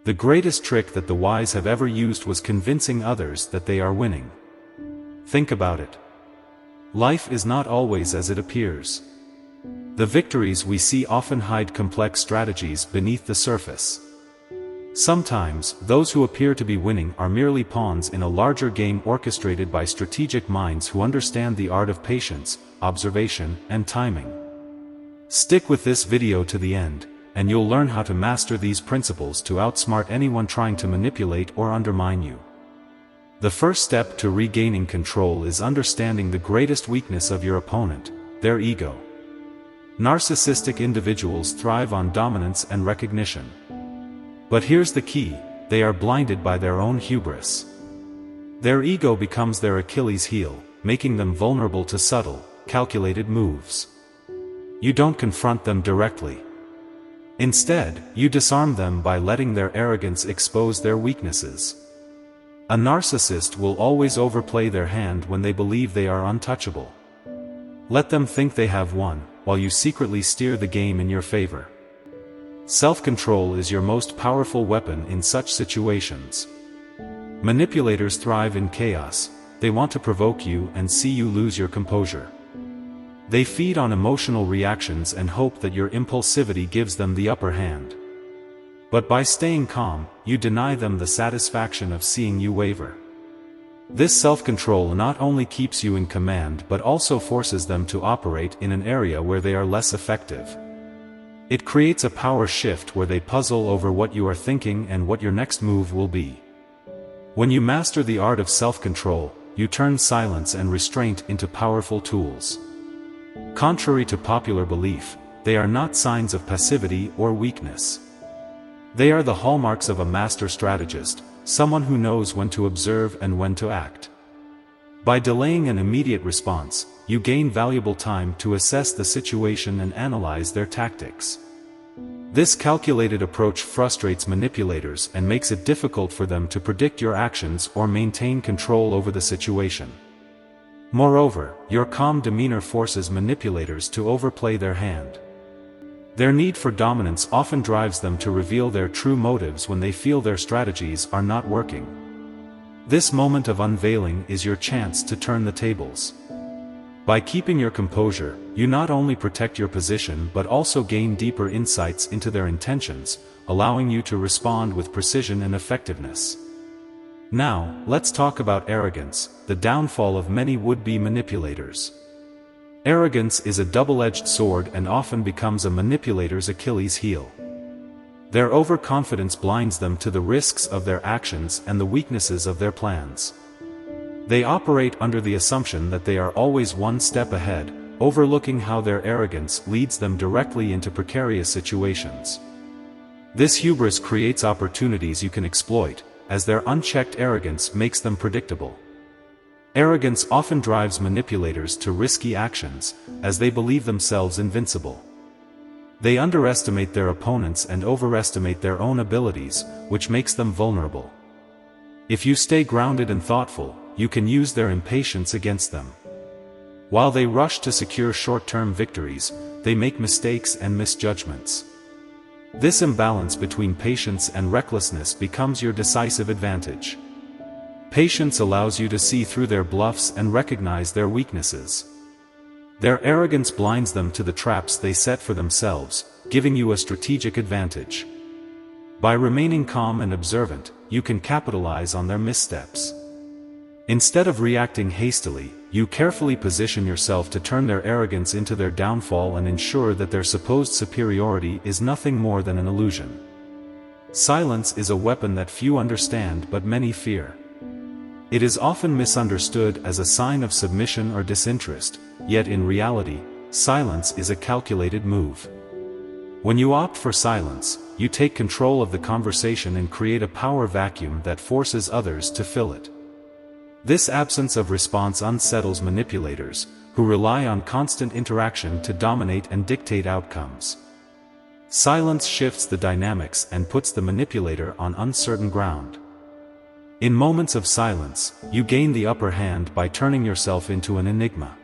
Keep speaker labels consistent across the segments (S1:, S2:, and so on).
S1: The greatest trick that the wise have ever used was convincing others that they are winning. Think about it. Life is not always as it appears. The victories we see often hide complex strategies beneath the surface. Sometimes, those who appear to be winning are merely pawns in a larger game orchestrated by strategic minds who understand the art of patience, observation, and timing. Stick with this video to the end, and you'll learn how to master these principles to outsmart anyone trying to manipulate or undermine you. The first step to regaining control is understanding the greatest weakness of your opponent, their ego. Narcissistic individuals thrive on dominance and recognition. But here's the key: they are blinded by their own hubris. Their ego becomes their Achilles heel, making them vulnerable to subtle, calculated moves. You don't confront them directly. Instead, you disarm them by letting their arrogance expose their weaknesses. A narcissist will always overplay their hand when they believe they are untouchable. Let them think they have won, while you secretly steer the game in your favor. Self-control is your most powerful weapon in such situations. Manipulators thrive in chaos. They want to provoke you and see you lose your composure. They feed on emotional reactions and hope that your impulsivity gives them the upper hand. But by staying calm, you deny them the satisfaction of seeing you waver. This self-control not only keeps you in command but also forces them to operate in an area where they are less effective. It creates a power shift where they puzzle over what you are thinking and what your next move will be. When you master the art of self-control, you turn silence and restraint into powerful tools. Contrary to popular belief, they are not signs of passivity or weakness. They are the hallmarks of a master strategist, someone who knows when to observe and when to act. By delaying an immediate response, you gain valuable time to assess the situation and analyze their tactics. This calculated approach frustrates manipulators and makes it difficult for them to predict your actions or maintain control over the situation. Moreover, your calm demeanor forces manipulators to overplay their hand. Their need for dominance often drives them to reveal their true motives when they feel their strategies are not working. This moment of unveiling is your chance to turn the tables. By keeping your composure, you not only protect your position but also gain deeper insights into their intentions, allowing you to respond with precision and effectiveness. Now, let's talk about arrogance, the downfall of many would-be manipulators. Arrogance is a double-edged sword and often becomes a manipulator's Achilles heel. Their overconfidence blinds them to the risks of their actions and the weaknesses of their plans. They operate under the assumption that they are always one step ahead, overlooking how their arrogance leads them directly into precarious situations. This hubris creates opportunities you can exploit, as their unchecked arrogance makes them predictable. Arrogance often drives manipulators to risky actions, as they believe themselves invincible. They underestimate their opponents and overestimate their own abilities, which makes them vulnerable. If you stay grounded and thoughtful, you can use their impatience against them. While they rush to secure short-term victories, they make mistakes and misjudgments. This imbalance between patience and recklessness becomes your decisive advantage. Patience allows you to see through their bluffs and recognize their weaknesses. Their arrogance blinds them to the traps they set for themselves, giving you a strategic advantage. By remaining calm and observant, you can capitalize on their missteps. Instead of reacting hastily, you carefully position yourself to turn their arrogance into their downfall and ensure that their supposed superiority is nothing more than an illusion. Silence is a weapon that few understand but many fear. It is often misunderstood as a sign of submission or disinterest, yet in reality, silence is a calculated move. When you opt for silence, you take control of the conversation and create a power vacuum that forces others to fill it. This absence of response unsettles manipulators, who rely on constant interaction to dominate and dictate outcomes. Silence shifts the dynamics and puts the manipulator on uncertain ground. In moments of silence, you gain the upper hand by turning yourself into an enigma.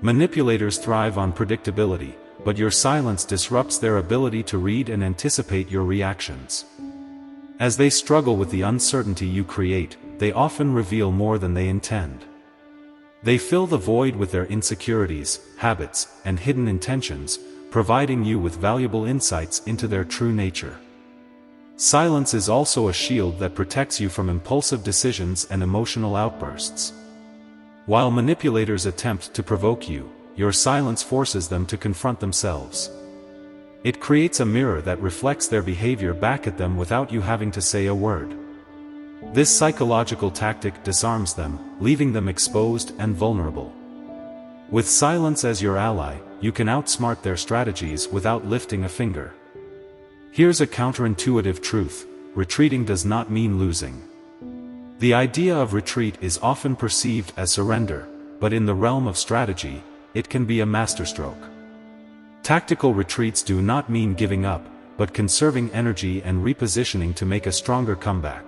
S1: Manipulators thrive on predictability, but your silence disrupts their ability to read and anticipate your reactions. As they struggle with the uncertainty you create, they often reveal more than they intend. They fill the void with their insecurities, habits, and hidden intentions, providing you with valuable insights into their true nature. Silence is also a shield that protects you from impulsive decisions and emotional outbursts. While manipulators attempt to provoke you, your silence forces them to confront themselves. It creates a mirror that reflects their behavior back at them without you having to say a word. This psychological tactic disarms them, leaving them exposed and vulnerable. With silence as your ally, you can outsmart their strategies without lifting a finger. Here's a counterintuitive truth: retreating does not mean losing. The idea of retreat is often perceived as surrender, but in the realm of strategy, it can be a masterstroke. Tactical retreats do not mean giving up, but conserving energy and repositioning to make a stronger comeback.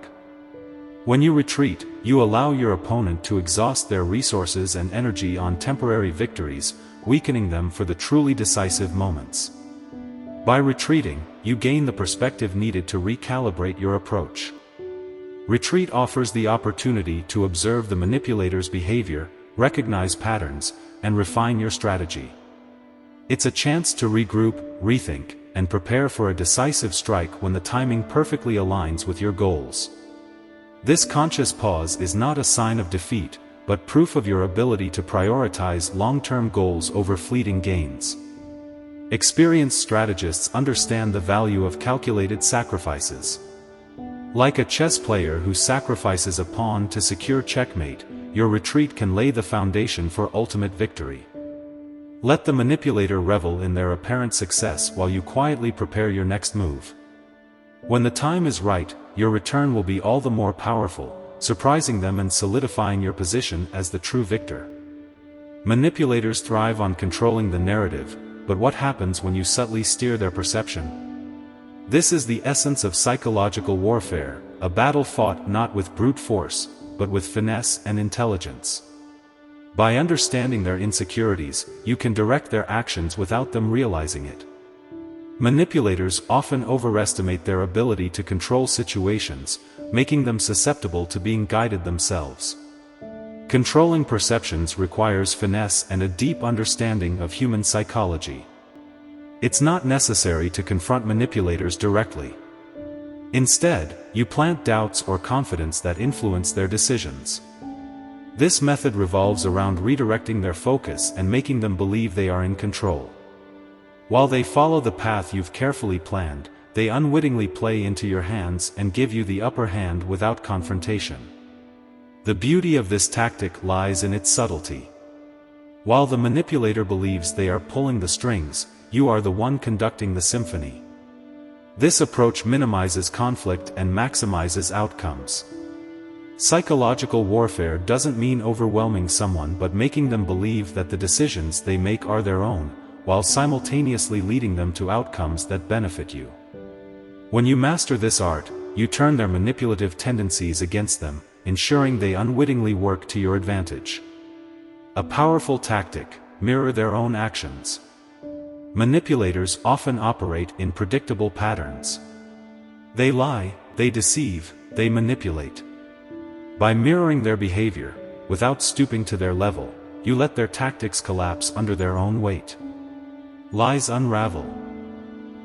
S1: When you retreat, you allow your opponent to exhaust their resources and energy on temporary victories, weakening them for the truly decisive moments. By retreating, you gain the perspective needed to recalibrate your approach. Retreat offers the opportunity to observe the manipulator's behavior, recognize patterns, and refine your strategy. It's a chance to regroup, rethink, and prepare for a decisive strike when the timing perfectly aligns with your goals. This conscious pause is not a sign of defeat, but proof of your ability to prioritize long-term goals over fleeting gains. Experienced strategists understand the value of calculated sacrifices. Like a chess player who sacrifices a pawn to secure checkmate, your retreat can lay the foundation for ultimate victory. Let the manipulator revel in their apparent success while you quietly prepare your next move. When the time is right, your return will be all the more powerful, surprising them and solidifying your position as the true victor. Manipulators thrive on controlling the narrative, but what happens when you subtly steer their perception? This is the essence of psychological warfare, a battle fought not with brute force, but with finesse and intelligence. By understanding their insecurities, you can direct their actions without them realizing it. Manipulators often overestimate their ability to control situations, making them susceptible to being guided themselves. Controlling perceptions requires finesse and a deep understanding of human psychology. It's not necessary to confront manipulators directly. Instead, you plant doubts or confidence that influence their decisions. This method revolves around redirecting their focus and making them believe they are in control. While they follow the path you've carefully planned, they unwittingly play into your hands and give you the upper hand without confrontation. The beauty of this tactic lies in its subtlety. While the manipulator believes they are pulling the strings, you are the one conducting the symphony. This approach minimizes conflict and maximizes outcomes. Psychological warfare doesn't mean overwhelming someone but making them believe that the decisions they make are their own, while simultaneously leading them to outcomes that benefit you. When you master this art, you turn their manipulative tendencies against them, ensuring they unwittingly work to your advantage. A powerful tactic: mirror their own actions. Manipulators often operate in predictable patterns. They lie, they deceive, they manipulate. By mirroring their behavior, without stooping to their level, you let their tactics collapse under their own weight. Lies unravel.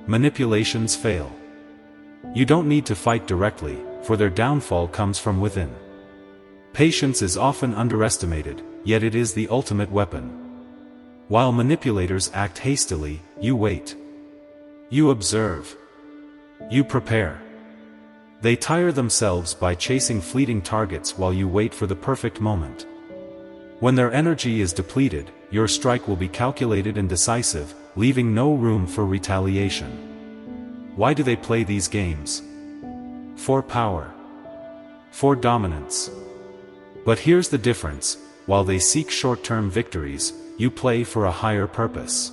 S1: Manipulations fail. You don't need to fight directly, for their downfall comes from within. Patience is often underestimated, yet it is the ultimate weapon. While manipulators act hastily, you wait. You observe. You prepare. They tire themselves by chasing fleeting targets while you wait for the perfect moment. When their energy is depleted, your strike will be calculated and decisive, leaving no room for retaliation. Why do they play these games? For power. For dominance. But here's the difference: while they seek short-term victories, you play for a higher purpose.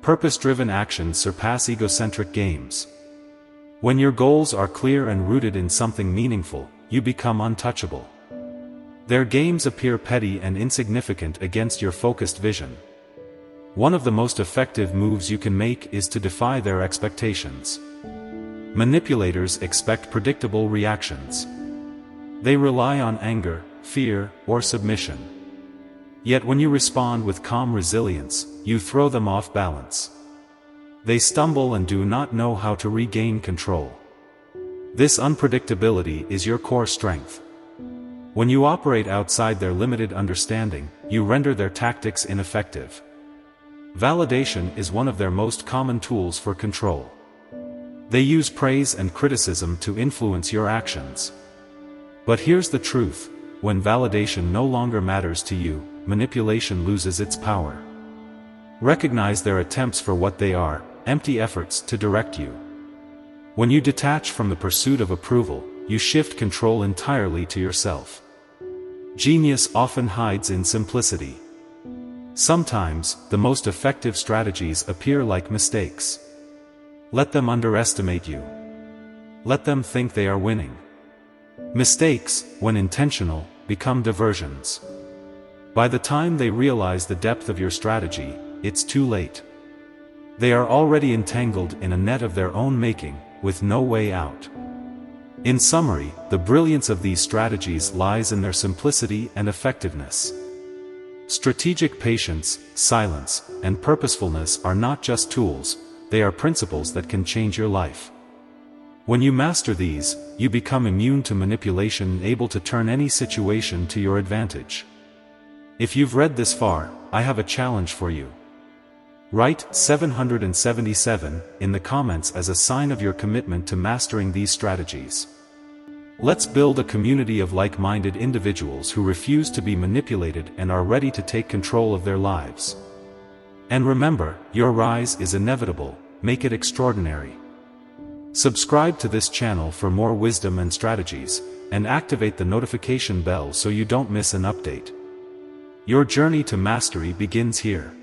S1: Purpose-driven actions surpass egocentric games. When your goals are clear and rooted in something meaningful, you become untouchable. Their games appear petty and insignificant against your focused vision. One of the most effective moves you can make is to defy their expectations. Manipulators expect predictable reactions. They rely on anger, fear, or submission. Yet when you respond with calm resilience, you throw them off balance. They stumble and do not know how to regain control. This unpredictability is your core strength. When you operate outside their limited understanding, you render their tactics ineffective. Validation is one of their most common tools for control. They use praise and criticism to influence your actions. But here's the truth: when validation no longer matters to you, manipulation loses its power. Recognize their attempts for what they are: empty efforts to direct you. When you detach from the pursuit of approval, you shift control entirely to yourself. Genius often hides in simplicity. Sometimes, the most effective strategies appear like mistakes. Let them underestimate you. Let them think they are winning. Mistakes, when intentional, become diversions. By the time they realize the depth of your strategy, it's too late. They are already entangled in a net of their own making, with no way out. In summary, the brilliance of these strategies lies in their simplicity and effectiveness. Strategic patience, silence, and purposefulness are not just tools, they are principles that can change your life. When you master these, you become immune to manipulation and able to turn any situation to your advantage. If you've read this far, I have a challenge for you. Write 777 in the comments as a sign of your commitment to mastering these strategies. Let's build a community of like-minded individuals who refuse to be manipulated and are ready to take control of their lives. And remember, your rise is inevitable, make it extraordinary. Subscribe to this channel for more wisdom and strategies, and activate the notification bell so you don't miss an update. Your journey to mastery begins here.